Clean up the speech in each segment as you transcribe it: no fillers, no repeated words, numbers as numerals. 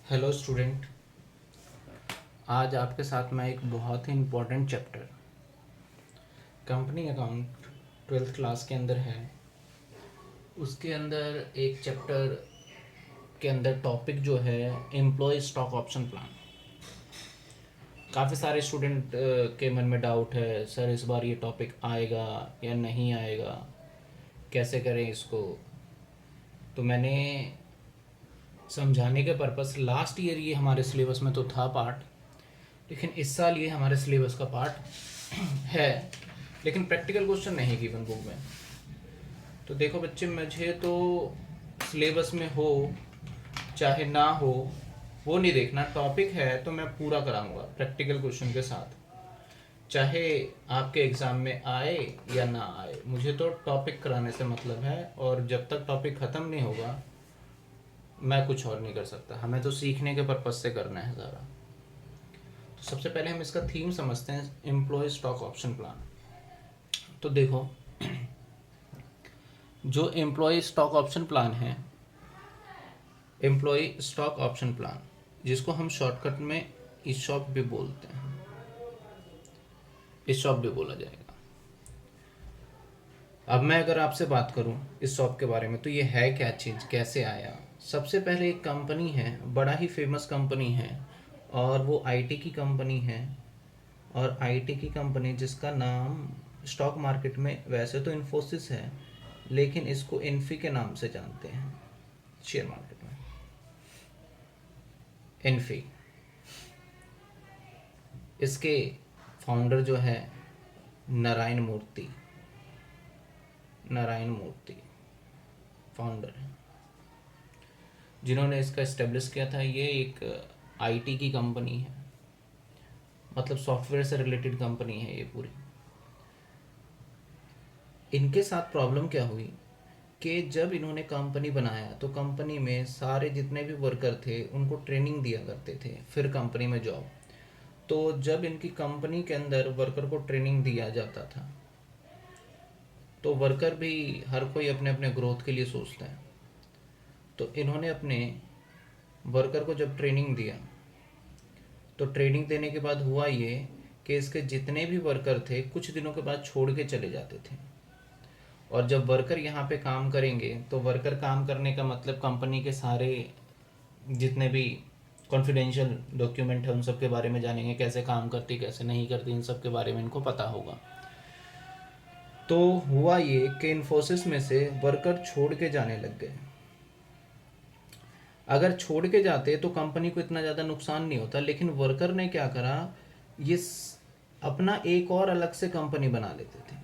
Hello student. आज आपके साथ मैं एक बहुत ही important chapter company account 12th class के अंदर है। उसके अंदर एक चैप्टर के अंदर टॉपिक जो है एम्प्लॉय स्टॉक ऑप्शन प्लान। काफ़ी सारे स्टूडेंट के मन में डाउट है, सर इस बार ये टॉपिक आएगा या नहीं आएगा, कैसे करें इसको। तो मैंने समझाने के पर्पस लास्ट ईयर ये हमारे सिलेबस में तो था पार्ट, लेकिन इस साल ये हमारे सिलेबस का पार्ट है, लेकिन प्रैक्टिकल क्वेश्चन नहीं गिवन बुक में। तो देखो बच्चे, मुझे तो सिलेबस में हो चाहे ना हो वो नहीं देखना, टॉपिक है तो मैं पूरा कराऊंगा प्रैक्टिकल क्वेश्चन के साथ, चाहे आपके एग्ज़ाम में आए या ना आए। मुझे तो टॉपिक कराने से मतलब है, और जब तक टॉपिक ख़त्म नहीं होगा मैं कुछ और नहीं कर सकता। हमें तो सीखने के पर्पज़ से करना है सारा। तो सबसे पहले हम इसका थीम समझते हैं, एम्प्लॉय स्टॉक ऑप्शन प्लान। तो देखो, जो एम्प्लॉय स्टॉक ऑप्शन प्लान है, एम्प्लॉय स्टॉक ऑप्शन प्लान जिसको हम शॉर्टकट में ईशॉप भी बोलते हैं, ईशॉप भी बोला जाएगा। अब मैं अगर आपसे बात करूं ईशॉप के बारे में, तो ये है क्या चीज़, कैसे आया। सबसे पहले एक कंपनी है, बड़ा ही फेमस कंपनी है, और वो आईटी की कंपनी है। और आईटी की कंपनी जिसका नाम स्टॉक मार्केट में वैसे तो इन्फोसिस है, लेकिन इसको इन्फी के नाम से जानते हैं शेयर मार्केट में। इन्फी, इसके फाउंडर जो है नारायण मूर्ति, नारायण मूर्ति फाउंडर है जिन्होंने इसका इस्टेब्लिश किया था। ये एक आईटी की कंपनी है, मतलब सॉफ्टवेयर से रिलेटेड कंपनी है ये पूरी। इनके साथ प्रॉब्लम क्या हुई कि जब इन्होंने कंपनी बनाया तो कंपनी में सारे जितने भी वर्कर थे उनको ट्रेनिंग दिया करते थे, फिर कंपनी में जॉब। तो जब इनकी कंपनी के अंदर वर्कर को ट्रेनिंग दिया जाता था, तो वर्कर भी हर कोई अपने अपने ग्रोथ के लिए सोचता है। तो इन्होंने अपने वर्कर को जब ट्रेनिंग दिया, तो ट्रेनिंग देने के बाद हुआ ये कि इसके जितने भी वर्कर थे कुछ दिनों के बाद छोड़ के चले जाते थे। और जब वर्कर यहाँ पे काम करेंगे तो वर्कर काम करने का मतलब कंपनी के सारे जितने भी कॉन्फिडेंशियल डॉक्यूमेंट है उन सब के बारे में जानेंगे, कैसे काम करती कैसे नहीं करती, इन सब के बारे में इनको पता होगा। तो हुआ ये कि इन्फोसिस में से वर्कर छोड़ के जाने लग गए। अगर छोड़ के जाते तो कंपनी को इतना ज़्यादा नुकसान नहीं होता, लेकिन वर्कर ने क्या करा, ये अपना एक और अलग से कंपनी बना लेते थे।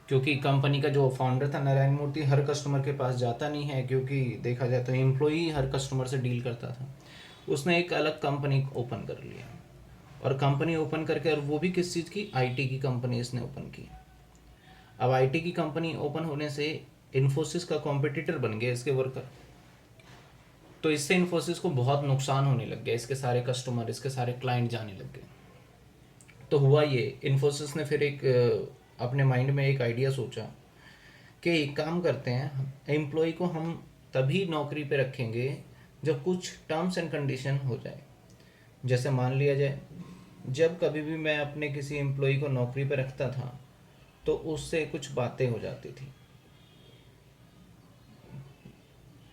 क्योंकि कंपनी का जो फाउंडर था नारायण मूर्ति हर कस्टमर के पास जाता नहीं है, क्योंकि देखा जाए तो एम्प्लॉई हर कस्टमर से डील करता था। उसने एक अलग कंपनी ओपन कर लिया, और कंपनी ओपन करके, और वो भी किस चीज़ की, आईटी की कंपनी इसने ओपन की। अब आईटी की कंपनी ओपन होने से इन्फोसिस का कॉम्पिटिटर बन गया इसके वर्कर। तो इससे इन्फोसिस को बहुत नुकसान होने लग गया, इसके सारे कस्टमर, इसके सारे क्लाइंट जाने लग गए। तो हुआ ये, इन्फोसिस ने फिर एक अपने माइंड में एक आइडिया सोचा कि एक काम करते हैं, एम्प्लॉय को हम तभी नौकरी पे रखेंगे जब कुछ टर्म्स एंड कंडीशन हो जाए। जैसे मान लिया जाए, जब कभी भी मैं अपने किसी एम्प्लॉय को नौकरी पे रखता था तो उससे कुछ बातें हो जाती थी,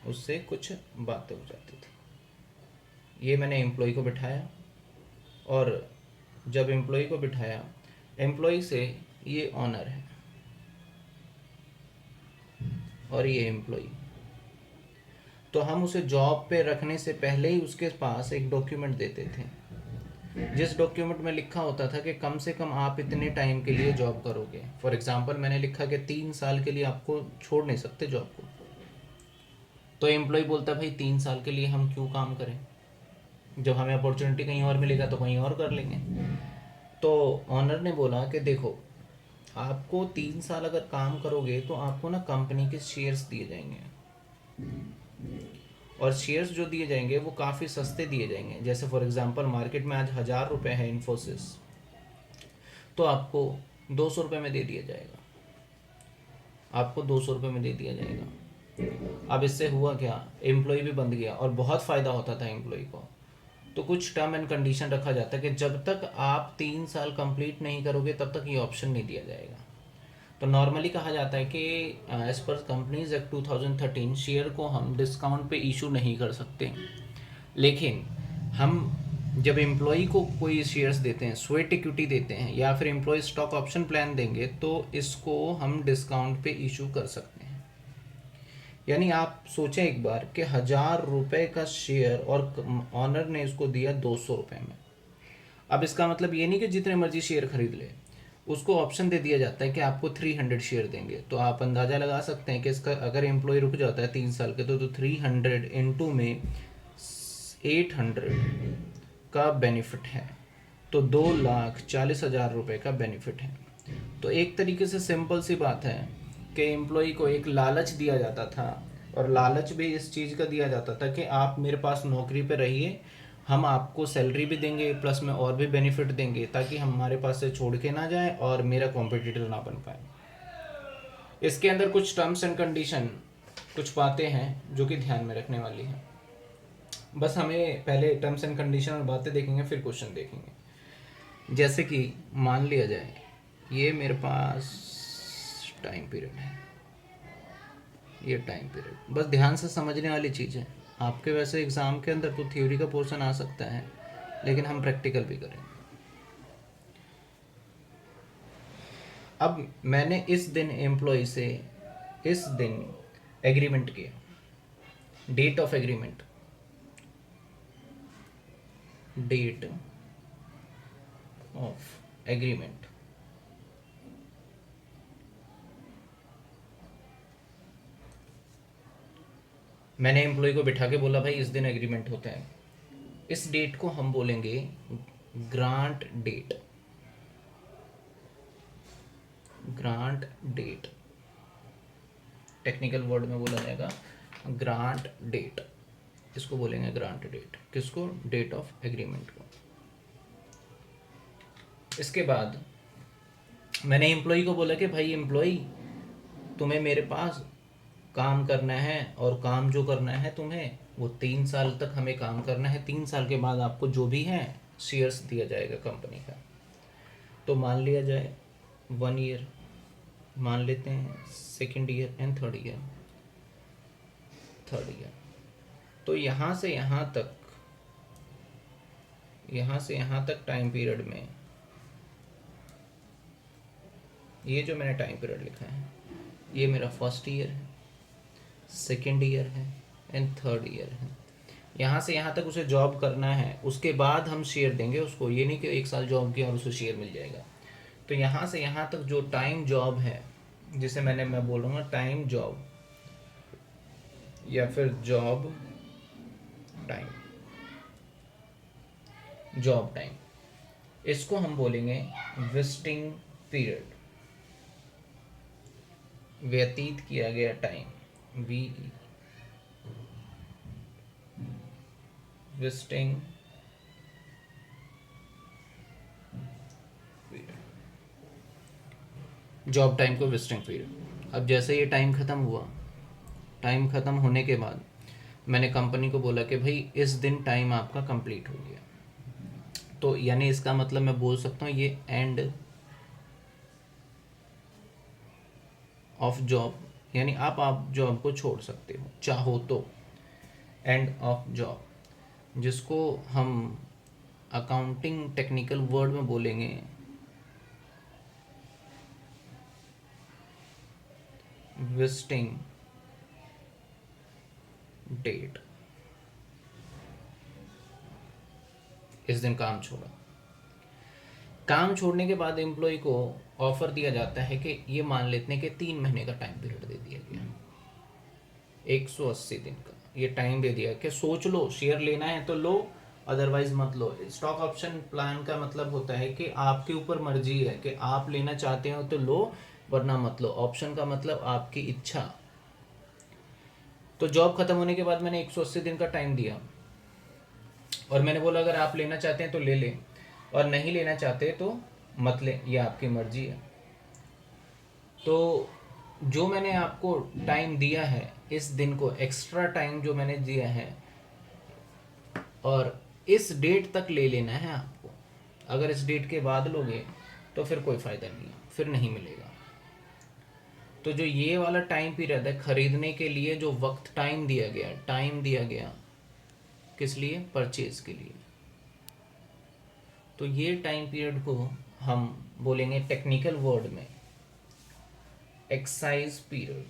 उससे कुछ बातें हो जाती थी। ये मैंने एम्प्लॉय को बिठाया, और जब एम्प्लॉय को बिठाया, एम्प्लॉय से ये ऑनर है और ये एम्प्लॉय, तो हम उसे जॉब पे रखने से पहले ही उसके पास एक डॉक्यूमेंट देते थे, जिस डॉक्यूमेंट में लिखा होता था कि कम से कम आप इतने टाइम के लिए जॉब करोगे। फॉर एग्जांपल मैंने लिखा कि 3 साल के लिए आपको छोड़ नहीं सकते जॉब को। तो एम्प्लॉय बोलता भाई 3 साल के लिए हम क्यों काम करें, जब हमें अपॉर्चुनिटी कहीं और मिलेगा तो कहीं और कर लेंगे। तो ऑनर ने बोला कि देखो, आपको 3 साल अगर काम करोगे तो आपको ना कंपनी के शेयर्स दिए जाएंगे, और शेयर्स जो दिए जाएंगे वो काफ़ी सस्ते दिए जाएंगे। जैसे फॉर एग्जांपल मार्केट में आज 1000 रुपये है इन्फोसिस, तो आपको 200 रुपये में दे दिया जाएगा, आपको 200 रुपये में दे दिया जाएगा। अब इससे हुआ क्या, एम्प्लॉय भी बंद गया और बहुत फ़ायदा होता था एम्प्लॉय को। तो कुछ टर्म एंड कंडीशन रखा जाता है कि जब तक आप 3 साल कंप्लीट नहीं करोगे तब तक ये ऑप्शन नहीं दिया जाएगा। तो नॉर्मली कहा जाता है कि as per companies act 2013 share को हम डिस्काउंट पे इशू नहीं कर सकते, लेकिन हम जब एम्प्लॉई को कोई शेयर्स देते हैं, स्वेट इक्विटी देते हैं या फिर एम्प्लॉय स्टॉक ऑप्शन प्लान देंगे तो इसको हम डिस्काउंट पे इशू कर सकते हैं। यानी आप सोचें एक बार कि 1,000 रुपये का शेयर और ऑनर ने इसको दिया 200 रुपये में। अब इसका मतलब ये नहीं कि जितने मर्जी शेयर खरीद ले, उसको ऑप्शन दे दिया जाता है कि आपको 300 शेयर देंगे। तो आप अंदाज़ा लगा सकते हैं कि इसका अगर एम्प्लॉय रुक जाता है 3 साल के तो 300 इंटू में 800 का बेनिफिट है, तो 2,40,000 रुपये का बेनिफिट है। तो एक तरीके से सिंपल सी बात है कि एम्प्लॉय को एक लालच दिया जाता था, और लालच भी इस चीज़ का दिया जाता था कि आप मेरे पास नौकरी पे रहिए, हम आपको सैलरी भी देंगे प्लस में और भी बेनिफिट देंगे ताकि हमारे पास से छोड़ के ना जाए और मेरा कॉम्पिटिटर ना बन पाए। इसके अंदर कुछ टर्म्स एंड कंडीशन, कुछ बातें हैं जो कि ध्यान में रखने वाली हैं। बस हमें पहले टर्म्स एंड कंडीशन और बातें देखेंगे, फिर क्वेश्चन देखेंगे। जैसे कि मान लिया जाए ये मेरे पास टाइम पीरियड है, ये टाइम पीरियड बस ध्यान से समझने वाली चीज़ है। आपके वैसे एग्ज़ाम के अंदर तो थ्योरी का पोर्शन आ सकता है, लेकिन हम प्रैक्टिकल भी करेंगे। अब मैंने इस दिन एम्प्लॉय से इस दिन एग्रीमेंट किया, date of agreement, date of agreement, मैंने एम्प्लॉय को बिठा के बोला भाई इस दिन एग्रीमेंट होता है। इस डेट को हम बोलेंगे grant date, grant date, technical word में बोला जाएगा ग्रांट डेट, इसको बोलेंगे ग्रांट डेट। किसको? डेट ऑफ एग्रीमेंट को। इसके बाद मैंने एम्प्लॉय को बोला कि भाई एम्प्लॉय, तुम्हें मेरे पास काम करना है, और काम जो करना है तुम्हें वो 3 साल तक हमें काम करना है। 3 साल के बाद आपको जो भी है शेयर्स दिया जाएगा कंपनी का। तो मान लिया जाए 1 ईयर, मान लेते हैं 2nd year and 3rd year, 3rd year. तो यहाँ से यहाँ तक, यहाँ से यहाँ तक टाइम पीरियड में ये जो मैंने टाइम पीरियड लिखा है ये मेरा 1st ईयर है, 2nd ईयर है एंड 3rd ईयर है। यहाँ से यहाँ तक उसे जॉब करना है, उसके बाद हम शेयर देंगे उसको। ये नहीं कि 1 साल जॉब किया और उसे शेयर मिल जाएगा। तो यहाँ से यहाँ तक जो टाइम जॉब है, जिसे मैं बोलूँगा टाइम जॉब या फिर जॉब टाइम, जॉब टाइम, इसको हम बोलेंगे वेस्टिंग पीरियड, व्यतीत किया गया time, we vesting period, job time को वेस्टिंग पीरियड। अब जैसे ये टाइम ख़त्म हुआ, टाइम ख़त्म होने के बाद मैंने कंपनी को बोला कि भाई इस दिन टाइम आपका कंप्लीट हो गया। तो यानी इसका मतलब मैं बोल सकता हूँ ये एंड ऑफ जॉब, यानी आप जॉब को छोड़ सकते हो चाहो तो। एंड ऑफ जॉब, जिसको हम अकाउंटिंग टेक्निकल वर्ड में बोलेंगे वेस्टिंग डेट। इस दिन काम छोड़ा। काम छोड़ने के बाद एम्प्लॉय को ऑफर दिया जाता है कि ये मान लेते हैं कि 3 महीने का टाइम पीरियड दे दिया गया, 180 दिन का ये टाइम दे दिया कि सोच लो, शेयर लेना है तो लो, अदरवाइज मत लो। स्टॉक ऑप्शन प्लान का मतलब होता है कि आपके ऊपर मर्जी है कि आप लेना चाहते हो तो लो, वरना मत लो। ऑप्शन का मतलब आपकी इच्छा। तो जॉब खत्म होने के बाद मैंने 180 दिन का टाइम दिया और मैंने बोला अगर आप लेना चाहते हैं तो ले लें और नहीं लेना चाहते तो मत लें, ये आपकी मर्जी है। तो जो मैंने आपको टाइम दिया है, इस दिन को एक्स्ट्रा टाइम जो मैंने दिया है, और इस डेट तक ले लेना है आपको। अगर इस डेट के बाद लोगे तो फिर कोई फ़ायदा नहीं, फिर नहीं मिलेगा। तो जो ये वाला टाइम पीरियड है खरीदने के लिए, जो वक्त टाइम दिया गया, टाइम दिया गया किस लिए? परचेज के लिए। तो ये टाइम पीरियड को हम बोलेंगे टेक्निकल वर्ड में एक्साइज पीरियड।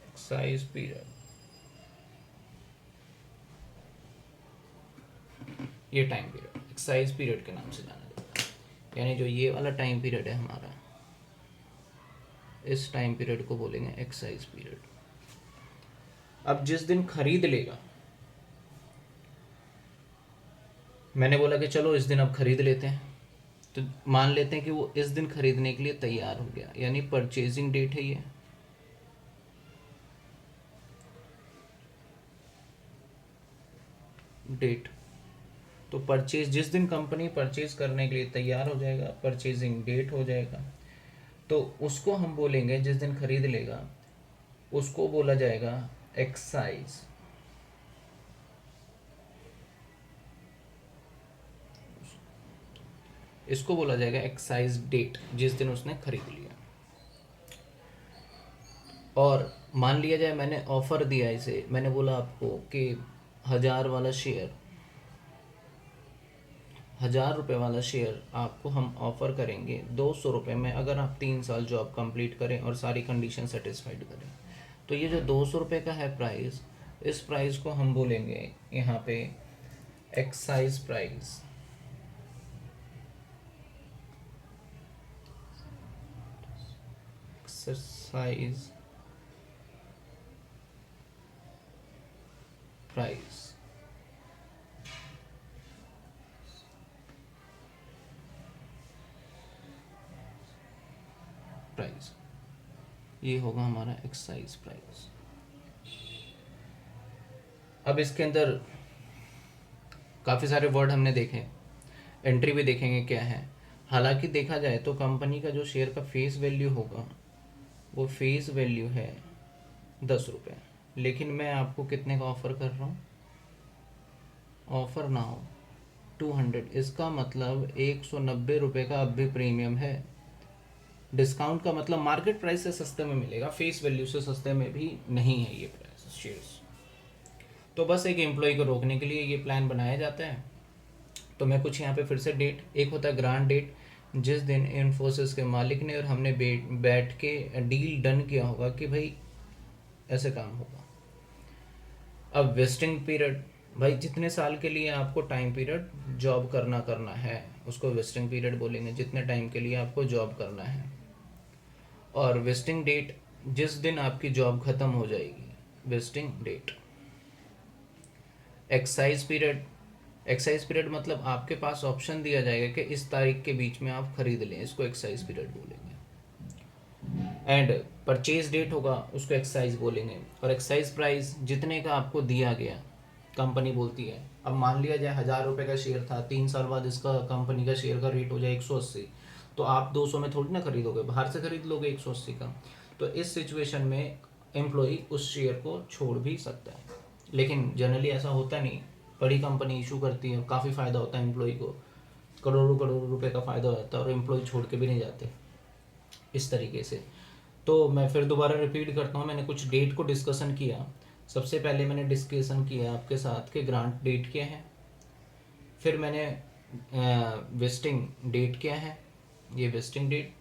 एक्साइज पीरियड, ये टाइम पीरियड एक्साइज पीरियड के नाम से जाना जाता है। यानी जो ये वाला टाइम पीरियड है हमारा, इस टाइम पीरियड को बोलेंगे एक्साइज पीरियड। अब जिस दिन खरीद लेगा, मैंने बोला कि चलो इस दिन अब खरीद लेते हैं, तो मान लेते हैं कि वो इस दिन खरीदने के लिए तैयार हो गया, यानी परचेजिंग डेट है ये। डेट, तो परचेज, जिस दिन कंपनी परचेज करने के लिए तैयार हो जाएगा, परचेजिंग डेट हो जाएगा। तो उसको हम बोलेंगे, जिस दिन खरीद लेगा उसको बोला जाएगा एक्साइज। इसको बोला जाएगा एक्साइज डेट, जिस दिन उसने खरीद लिया। और मान लिया जाए मैंने ऑफर दिया इसे, मैंने बोला आपको कि 1000 वाला शेयर, 1000 रुपये वाला शेयर आपको हम ऑफ़र करेंगे 200 रुपये में, अगर आप 3 साल जॉब कंप्लीट करें और सारी कंडीशन सेटिस्फाइड करें। तो ये जो 200 रुपये का है प्राइस, इस प्राइस को हम बोलेंगे यहाँ पे excise price. Exercise price, price, ये होगा हमारा एक्साइज प्राइस। अब इसके अंदर काफ़ी सारे वर्ड हमने देखे, एंट्री भी देखेंगे क्या है। हालांकि देखा जाए तो कंपनी का जो शेयर का फेस वैल्यू होगा, वो फेस वैल्यू है 10 रुपये, लेकिन मैं आपको कितने का ऑफ़र कर रहा हूँ? Offer now 200। इसका मतलब 190 रुपये का अब भी प्रीमियम है। डिस्काउंट का मतलब मार्केट प्राइस से सस्ते में मिलेगा, फेस वैल्यू से सस्ते में भी नहीं है ये प्राइस शेयर्स। तो बस एक एम्प्लॉय को रोकने के लिए ये प्लान बनाया जाता है। तो मैं कुछ यहाँ पे फिर से डेट, एक होता है ग्रांट डेट, जिस दिन इन्फोसिस के मालिक ने और हमने बैठ के डील डन किया होगा कि भाई ऐसे काम होगा। अब वेस्टिंग पीरियड, भाई जितने साल के लिए आपको टाइम पीरियड जॉब करना है उसको वेस्टिंग पीरियड बोलेंगे, जितने टाइम के लिए आपको जॉब करना है। और वेस्टिंग डेट, जिस दिन आपकी जॉब ख़त्म हो जाएगी, vesting date. Exercise period, exercise period मतलब आपके पास ऑप्शन दिया जाएगा कि इस तारीख के बीच में आप खरीद लें, इसको एक्साइज पीरियड बोलेंगे। एंड परचेज डेट होगा, उसको एक्साइज बोलेंगे। और एक्साइज प्राइस जितने का आपको दिया गया, कंपनी बोलती है, अब मान लिया जाए 1000 रुपये का शेयर था, 3 साल बाद इसका कंपनी का शेयर का रेट हो जाए 180, तो आप 200 में थोड़ी ना खरीदोगे, बाहर से खरीद लोगे 180 का। तो इस सिचुएशन में एम्प्लॉई उस शेयर को छोड़ भी सकता है, लेकिन जनरली ऐसा होता नहीं। बड़ी कंपनी इशू करती है, काफ़ी फ़ायदा होता है एम्प्लॉई को, करोड़ों करोड़ों रुपए का फ़ायदा होता है और एम्प्लॉय छोड़ के भी नहीं जाते इस तरीके से। तो मैं फिर दोबारा रिपीट करता हूँ, मैंने कुछ डेट को डिस्कशन किया। सबसे पहले मैंने डिस्कशन किया आपके साथ कि ग्रांट डेट क्या है, फिर मैंने वेस्टिंग डेट क्या है, ये वेस्टिंग डेट,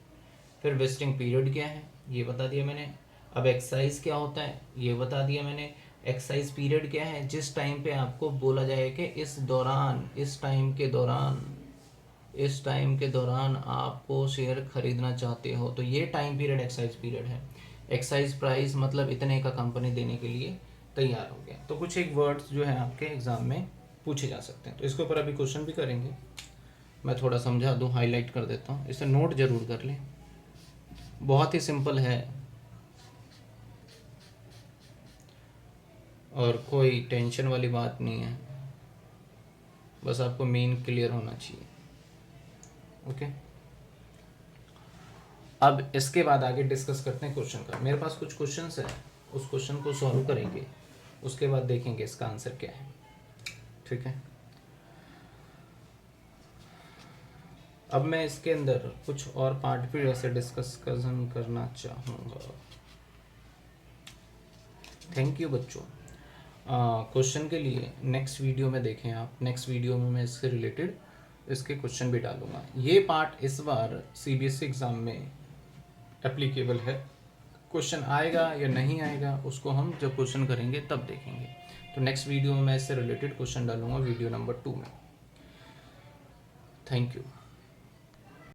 फिर वेस्टिंग पीरियड क्या है ये बता दिया मैंने। अब एक्साइज क्या होता है ये बता दिया मैंने। एक्साइज पीरियड क्या है, जिस टाइम पे आपको बोला जाए कि इस दौरान, इस टाइम के दौरान, इस टाइम के दौरान आपको शेयर खरीदना चाहते हो, तो ये टाइम पीरियड एक्साइज पीरियड है। एक्साइज प्राइस मतलब इतने का कंपनी देने के लिए तैयार हो गया। तो कुछ एक वर्ड्स जो है आपके एग्ज़ाम में पूछे जा सकते हैं, तो इसके ऊपर अभी क्वेश्चन भी करेंगे। मैं थोड़ा समझा दूँ, हाईलाइट कर देता हूँ, इसे नोट ज़रूर कर लें, बहुत ही सिंपल है। और कोई टेंशन वाली बात नहीं है, बस आपको मेन क्लियर होना चाहिए। ओके, अब इसके बाद आगे डिस्कस करते हैं क्वेश्चन का। मेरे पास कुछ क्वेश्चंस है, उस क्वेश्चन को सॉल्व करेंगे, उसके बाद देखेंगे इसका आंसर क्या है। ठीक है, अब मैं इसके अंदर कुछ और पार्ट भी ऐसे डिस्कस करना चाहूँगा। थैंक यू बच्चों। क्वेश्चन के लिए नेक्स्ट वीडियो में देखें आप, नेक्स्ट वीडियो में मैं इससे रिलेटेड इसके क्वेश्चन भी डालूंगा। ये पार्ट इस बार सीबीएसई एग्ज़ाम में एप्लीकेबल है, क्वेश्चन आएगा या नहीं आएगा उसको हम जब क्वेश्चन करेंगे तब देखेंगे। तो नेक्स्ट वीडियो में मैं इससे रिलेटेड क्वेश्चन डालूंगा वीडियो नंबर 2 में। Thank you.